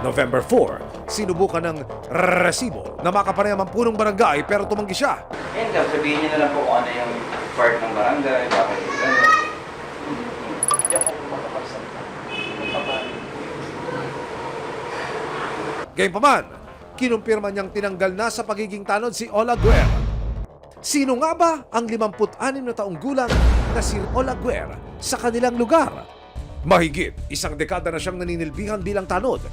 November 4, sinubukan ng resibo na makapanayam ang punong barangay pero tumanggi siya. And sabihin niyo na lang po kung ano yung part ng barangay, bakit yung gano'n. Hindi ako makapagsalita. Gayunpaman, kinumpirma niyang tinanggal na sa pagiging tanod si Ola Guer. Sino nga ba ang 56 na taong gulang na si Ola Guer sa kanilang lugar? Mahigit isang dekada na siyang naninilbihan bilang tanod.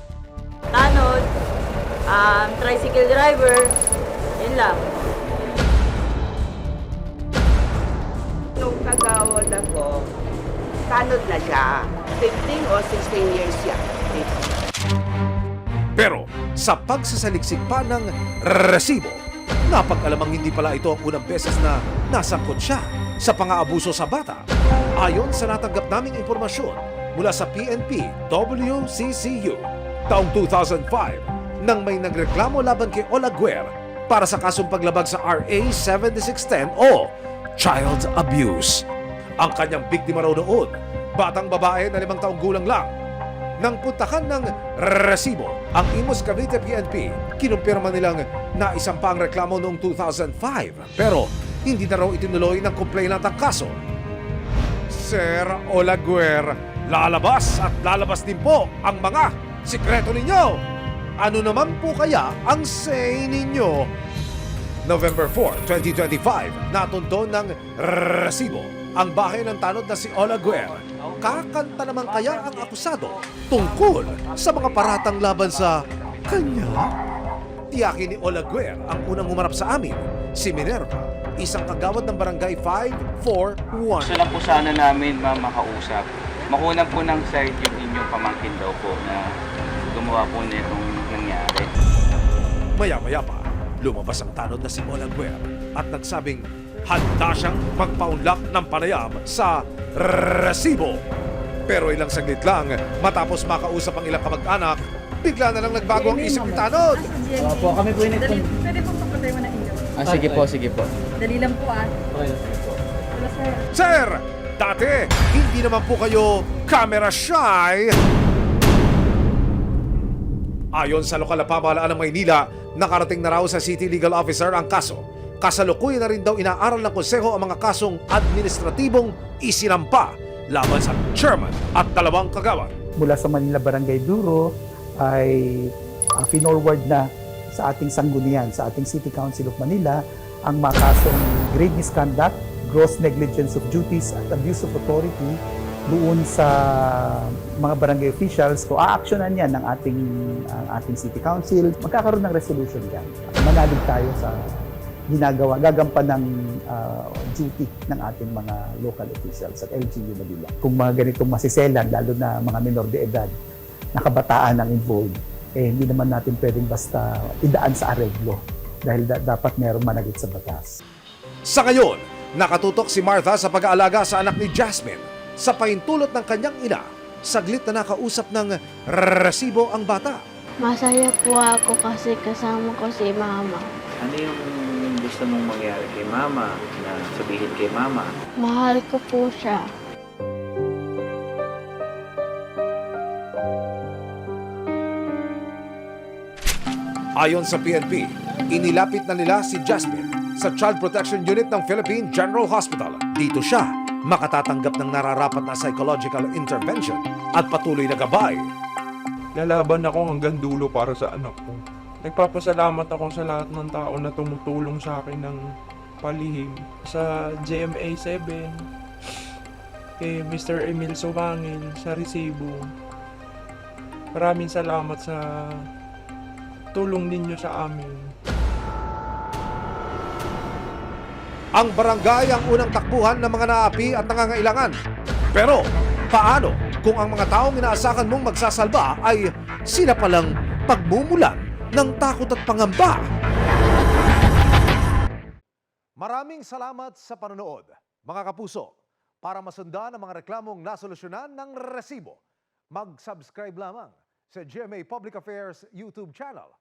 Tanod, tricycle driver, yun lang. Nung kagawad ako, tanod na siya. 15 o 16 years siya. Pero sa pagsasaliksik pa ng resibo, napag-alamang hindi pala ito ang unang beses na nasangkot siya sa pang-aabuso sa bata. Ayon sa natanggap naming impormasyon mula sa PNP WCCU, taong 2005, nang may nagreklamo laban kay Ola Guer para sa kasong paglabag sa RA 7610 o Child Abuse. Ang kanyang biktima raw noon, batang babae na 5 taong gulang lang. Nang puntahan ng resibo ang Imus Cavite PNP, kinumpirma nilang naisampa ang reklamo noong 2005 pero hindi na raw itinuloy ng complainant ang kaso. Sir Ola Guer, lalabas at lalabas din po ang mga sikreto ninyo. Ano naman po kaya ang say ninyo? November 4, 2025, natunton ng resibo ang bahay ng tanod na si Ola Guer. Kakanta naman kaya ang akusado tungkol sa mga paratang laban sa kanya? Tiyaki ni Ola Guer ang unang humarap sa amin, si Minerva, isang kagawad ng barangay 541. Gusto lang po sana namin, ma'am, makausap. Makunan po ng side yung inyong pamangkin daw po na gumawa po na itong nangyari. Maya-maya pa, lumabas ang tanod na si Ola Guer at nagsabing handa siyang magpaunlak ng panayam sa resibo. Pero ilang saglit lang, matapos makausap ang ilang kamag-anak, bigla na lang nagbago ang isip ni tanod. Opo, kami po Pwede po papatay mo na inyo. sige po. Dali lang po Wala sir. Sir, dati, hindi naman po kayo camera shy. Ayon sa lokal na pamahalaan ng Maynila, nakarating na raw sa City Legal Officer ang kaso. Kasalukuyan na rin daw inaaral ng konseho ang mga kasong administratibong isinampa laban sa chairman at 2 kagawad. Mula sa Manila Barangay Bureau ay finorward na sa ating sanggunian, sa ating City Council of Manila, ang mga kasong grave misconduct, gross negligence of duties at abuse of authority doon sa mga barangay officials. So, aaksyonan yan ng ating City Council. Magkakaroon ng resolution yan. Manalig tayo sa gagampan ng duty ng ating mga local officials at LGU Manila. Kung mga ganitong masiselan, lalo na mga minor de edad, na kabataan ang involved, hindi naman natin pwedeng basta idaan sa areglo dahil dapat mayroong managit sa batas. Sa ngayon, nakatutok si Martha sa pag-aalaga sa anak ni Jasmine. Sa pahintulot ng kanyang ina, saglit na nakausap ng resibo ang bata. Masaya po ako kasi kasama ko si mama. Ano yung gusto mong mangyari kay mama, na sabihin kay mama? Mahal ko po siya. Ayon sa PNP, inilapit na nila si Jasmine sa Child Protection Unit ng Philippine General Hospital. Dito siya makatatanggap ng nararapat na psychological intervention at patuloy na gabay. Lalaban ako hanggang dulo para sa anak ko. Nagpapasalamat ako sa lahat ng tao na tumutulong sa akin ng palihim. Sa GMA 7, kay Mr. Emil Sumangil, sa resibo. Maraming salamat sa tulong ninyo sa amin. Ang barangay ang unang takbuhan ng mga naapi at nangangailangan. Pero paano kung ang mga taong inaasahan mong magsasalba ay sila palang pagmumulan ng takot at pangamba? Maraming salamat sa panonood, mga kapuso. Para masundan ang mga reklamong nasolusyonan ng resibo, mag-subscribe lamang sa GMA Public Affairs YouTube channel